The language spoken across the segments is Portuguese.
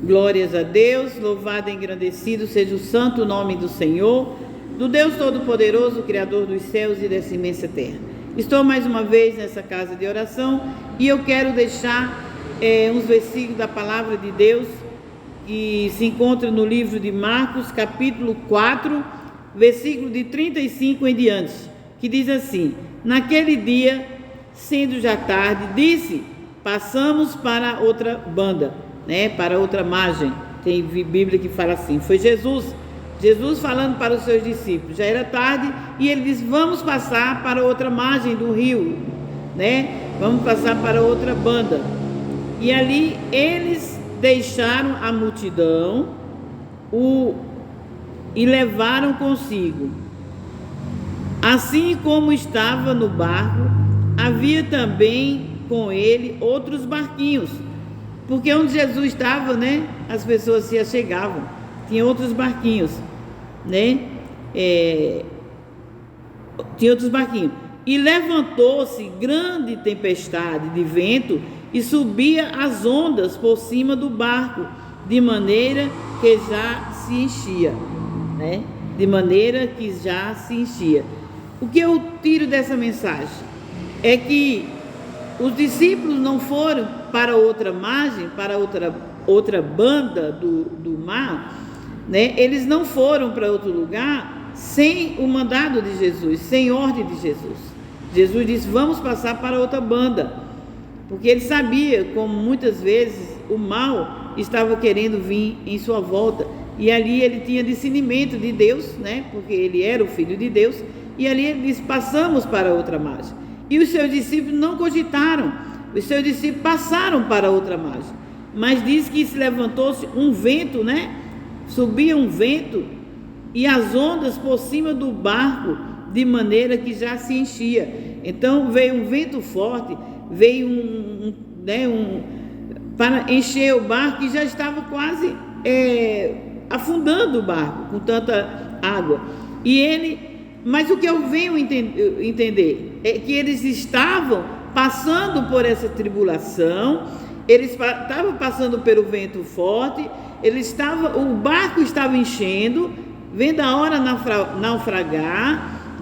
Glórias a Deus, louvado e engrandecido seja o santo nome do Senhor, do Deus Todo-Poderoso, Criador dos céus e dessa imensa terra. Estou mais uma vez nessa casa de oração e eu quero deixar uns versículos da palavra de Deus que se encontra no livro de Marcos, capítulo 4, versículo de 35 em diante, que diz assim: naquele dia, sendo já tarde, disse: passamos para outra banda, para outra margem. Tem Bíblia que fala assim, foi Jesus falando para os seus discípulos. Já era tarde e ele disse: vamos passar para outra margem do rio, vamos passar para outra banda. E ali eles deixaram a multidão e levaram consigo. Assim como estava no barco, havia também com ele outros barquinhos, porque onde Jesus estava, as pessoas se achegavam, tinha outros barquinhos, tinha outros barquinhos, e levantou-se grande tempestade de vento, e subia as ondas por cima do barco, de maneira que já se enchia, O que eu tiro dessa mensagem é que os discípulos não foram para outra margem, para outra banda do mar, Eles não foram para outro lugar sem o mandado de Jesus, sem ordem de Jesus. Jesus disse: vamos passar para outra banda, porque ele sabia como muitas vezes o mal estava querendo vir em sua volta, e ali ele tinha discernimento de Deus, porque ele era o Filho de Deus, e ali ele disse: passamos para outra margem. E os seus discípulos não cogitaram, os seus discípulos passaram para outra margem, mas diz que se levantou-se um vento, subia um vento, e as ondas por cima do barco, de maneira que já se enchia. Então veio um vento forte, veio para encher o barco, e já estava quase afundando o barco com tanta água. Mas o que eu venho entender é que eles estavam passando por essa tribulação, eles estavam passando pelo vento forte, o barco estava enchendo, vendo a hora naufragar,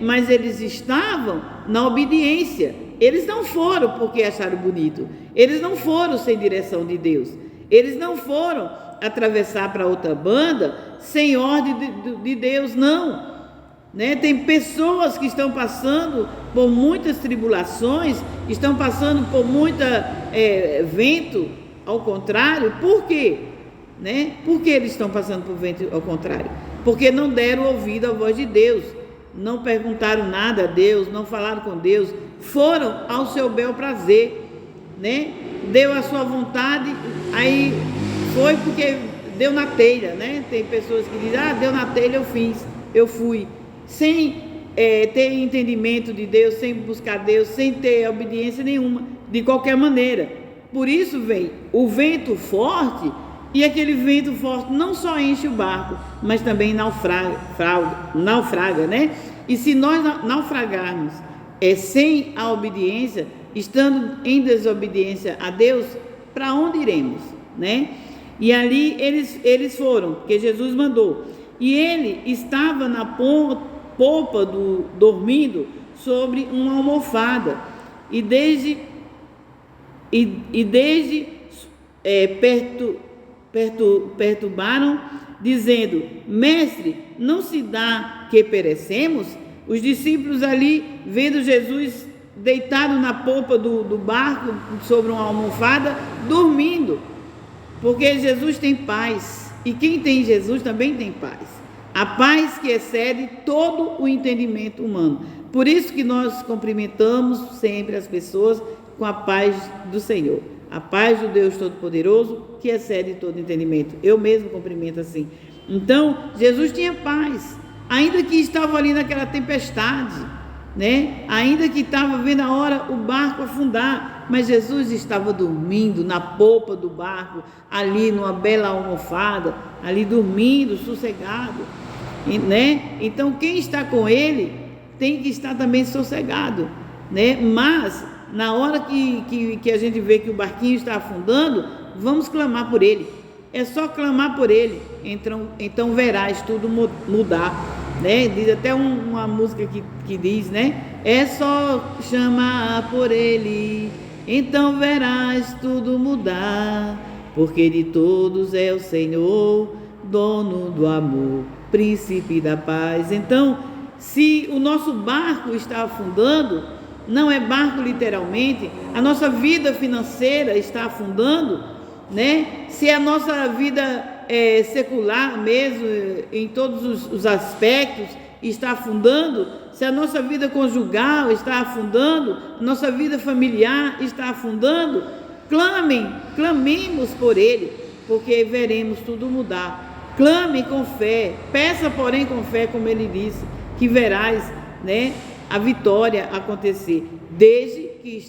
mas eles estavam na obediência. Eles não foram porque acharam bonito, eles não foram sem direção de Deus, eles não foram atravessar para outra banda sem ordem de Deus, não. Tem pessoas que estão passando por muitas tribulações, estão passando por muita vento ao contrário. Por quê? Por que eles estão passando por vento ao contrário? Porque não deram ouvido à voz de Deus, não perguntaram nada a Deus, não falaram com Deus, foram ao seu bel prazer, deu a sua vontade, aí foi porque deu na telha, Tem pessoas que dizem: deu na telha, eu fui, sem ter entendimento de Deus, sem buscar Deus, sem ter obediência nenhuma, de qualquer maneira. Por isso vem o vento forte, e aquele vento forte não só enche o barco, mas também naufraga, E se nós naufragarmos sem a obediência, estando em desobediência a Deus, para onde iremos, E ali eles foram, porque Jesus mandou, e ele estava na polpa dormindo sobre uma almofada, e desde perturbaram, dizendo: mestre, não se dá que perecemos? Os discípulos ali, vendo Jesus deitado na polpa do barco, sobre uma almofada, dormindo, porque Jesus tem paz, e quem tem Jesus também tem paz, a paz que excede todo o entendimento humano. Por isso que nós cumprimentamos sempre as pessoas com a paz do Senhor, a paz do Deus Todo-Poderoso, que excede todo entendimento. Eu mesmo cumprimento assim. Então, Jesus tinha paz, ainda que estava ali naquela tempestade, ainda que estava vendo a hora o barco afundar, mas Jesus estava dormindo na polpa do barco, ali numa bela almofada, ali dormindo, sossegado, Então, quem está com ele tem que estar também sossegado, Mas na hora que a gente vê que o barquinho está afundando, vamos clamar por ele, é só clamar por Ele, então verás tudo mudar, né? Diz até uma música que diz, né? É só chamar por Ele, então verás tudo mudar, porque de todos é o Senhor, dono do amor, príncipe da paz. Então, se o nosso barco está afundando, não é barco literalmente, a nossa vida financeira está afundando, né? Se a nossa vida secular mesmo, em todos os aspectos, está afundando, se a nossa vida conjugal está afundando, a nossa vida familiar está afundando, clamemos por Ele, porque veremos tudo mudar. Clame com fé, peça porém com fé, como Ele disse, que verás, né, a vitória acontecer, desde que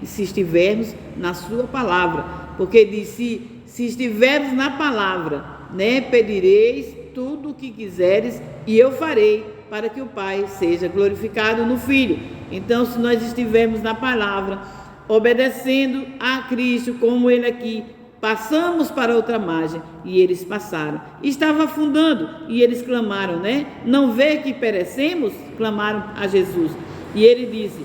se estivermos na sua palavra, porque disse, se estivermos na palavra, né, pedireis tudo o que quiseres e eu farei, para que o Pai seja glorificado no Filho. Então, se nós estivermos na palavra, obedecendo a Cristo, como Ele aqui, passamos para outra margem, e eles passaram, estava afundando, e eles clamaram, né? Não vê que perecemos? Clamaram a Jesus, e Ele disse,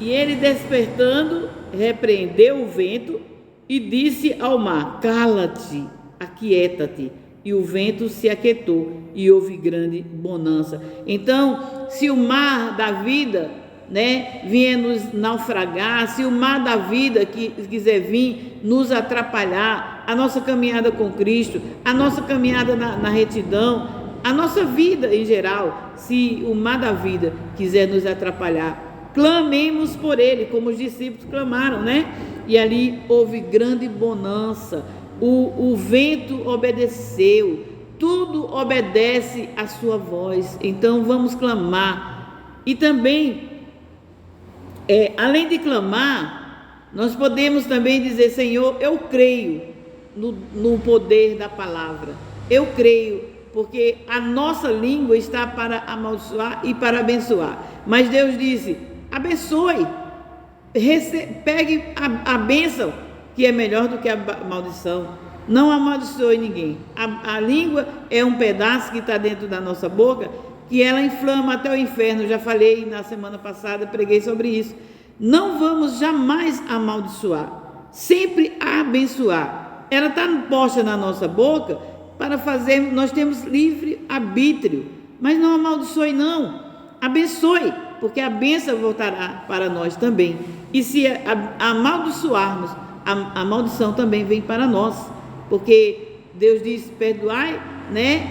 e Ele despertando, repreendeu o vento, e disse ao mar, cala-te, aquieta-te, e o vento se aquietou, e houve grande bonança. Então, se o mar da vida, né, vier nos naufragar, se o mar da vida que quiser vir nos atrapalhar, a nossa caminhada com Cristo, a nossa caminhada na retidão, a nossa vida em geral, se o mar da vida quiser nos atrapalhar, clamemos por Ele, como os discípulos clamaram, né? E ali houve grande bonança, o vento obedeceu, tudo obedece à sua voz. Então vamos clamar. E também, além de clamar, nós podemos também dizer, Senhor, eu creio no poder da palavra, eu creio, porque a nossa língua está para amaldiçoar e para abençoar, mas Deus disse, abençoe, pegue a bênção, que é melhor do que a maldição. Não amaldiçoe ninguém. A língua é um pedaço que está dentro da nossa boca, que ela inflama até o inferno. Já falei na semana passada, preguei sobre isso. Não vamos jamais amaldiçoar, sempre abençoar. Ela está posta na nossa boca para fazer, nós temos livre arbítrio, mas não amaldiçoe não, abençoe, porque a bênção voltará para nós também. E se amaldiçoarmos, a maldição também vem para nós, porque Deus diz, perdoai, né?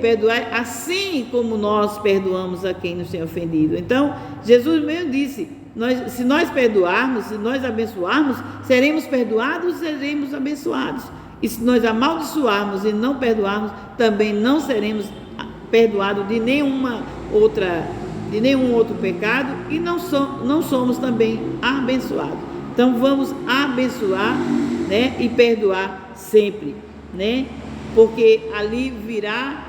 Perdoai assim como nós perdoamos a quem nos tem ofendido. Então, Jesus mesmo disse, se nós perdoarmos, se nós abençoarmos, seremos perdoados, seremos abençoados. E se nós amaldiçoarmos e não perdoarmos, também não seremos perdoados de nenhum outro pecado e não somos também abençoados. Então vamos abençoar, né, e perdoar sempre, né? Porque ali virá,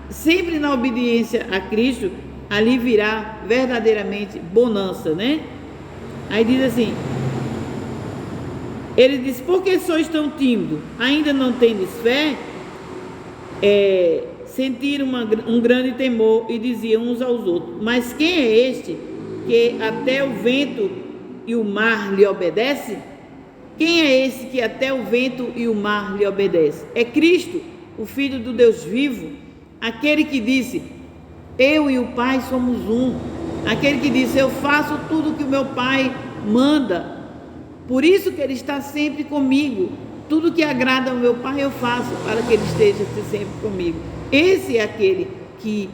sempre na obediência a Cristo, ali virá verdadeiramente bonança, né? Aí diz assim, ele diz, por que sois tão tímidos? Ainda não tendes fé? Sentiram um grande temor e diziam uns aos outros, mas quem é este que até o vento e o mar lhe obedece? Quem é esse que até o vento e o mar lhe obedece? É Cristo, o Filho do Deus vivo, aquele que disse, eu e o Pai somos um, aquele que disse, eu faço tudo o que o meu Pai manda, por isso que Ele está sempre comigo, tudo que agrada ao meu Pai eu faço, para que Ele esteja sempre comigo. Esse é aquele que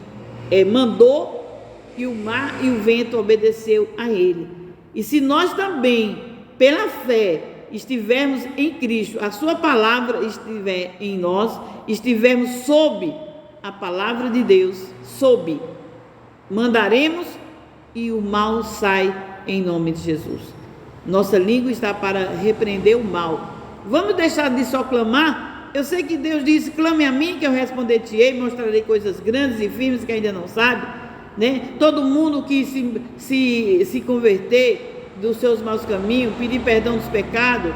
mandou e o mar e o vento obedeceu a Ele. E se nós também, pela fé, estivermos em Cristo, a sua palavra estiver em nós, estivermos sob a palavra de Deus, mandaremos e o mal sai em nome de Jesus. Nossa língua está para repreender o mal. Vamos deixar de só clamar? Eu sei que Deus disse, clame a mim que eu responder-te-ei, mostrarei coisas grandes e firmes que ainda não sabe, né? Todo mundo que se converter dos seus maus caminhos, pedir perdão dos pecados,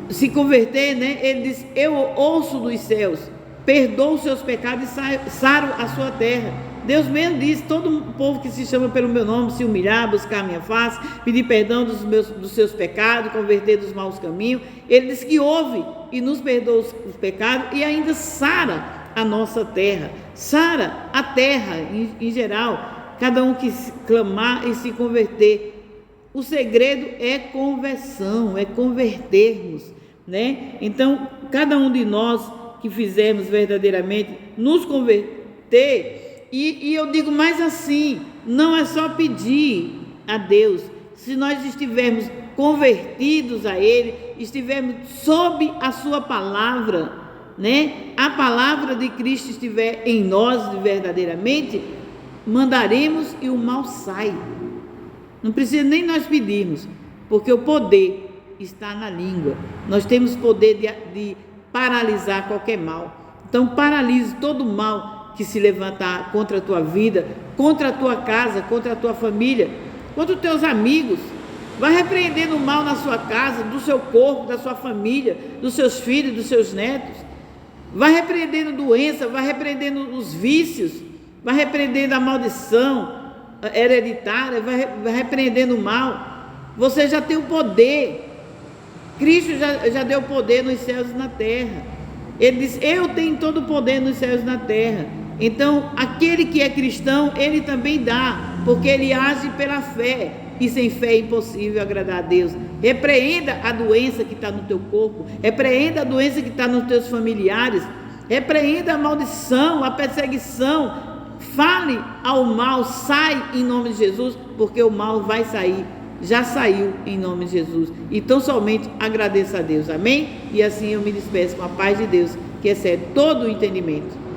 se converter, né? Ele diz: eu ouço dos céus, perdoo os seus pecados e saro a sua terra. Deus mesmo diz: todo povo que se chama pelo meu nome se humilhar, buscar a minha face, pedir perdão dos seus pecados, converter dos maus caminhos. Ele diz que ouve e nos perdoa os pecados e ainda sara a nossa terra, sara a terra em geral, cada um que clamar e se converter. O segredo é conversão, é convertermos, né? Então, cada um de nós que fizermos verdadeiramente nos converter, e eu digo mais assim, não é só pedir a Deus, se nós estivermos convertidos a Ele, estivermos sob a sua palavra, né? A palavra de Cristo estiver em nós verdadeiramente, mandaremos e o mal sai. Não precisa nem nós pedirmos, porque o poder está na língua. Nós temos poder de paralisar qualquer mal. Então paralise todo o mal que se levantar contra a tua vida, contra a tua casa, contra a tua família, contra os teus amigos. Vai repreendendo o mal na sua casa, do seu corpo, da sua família, dos seus filhos, dos seus netos. Vai repreendendo doença, vai repreendendo os vícios, vai repreendendo a maldição hereditária, vai repreendendo o mal. Você já tem o poder. Cristo já deu poder nos céus e na terra. Ele diz: eu tenho todo o poder nos céus e na terra. Então aquele que é cristão, ele também dá, porque ele age pela fé, e sem fé é impossível agradar a Deus. Repreenda a doença que está no teu corpo, repreenda a doença que está nos teus familiares, repreenda a maldição, a perseguição. Fale ao mal: sai em nome de Jesus, porque o mal vai sair, já saiu em nome de Jesus. Então somente agradeça a Deus, amém? E assim eu me despeço com a paz de Deus, que excede todo o entendimento.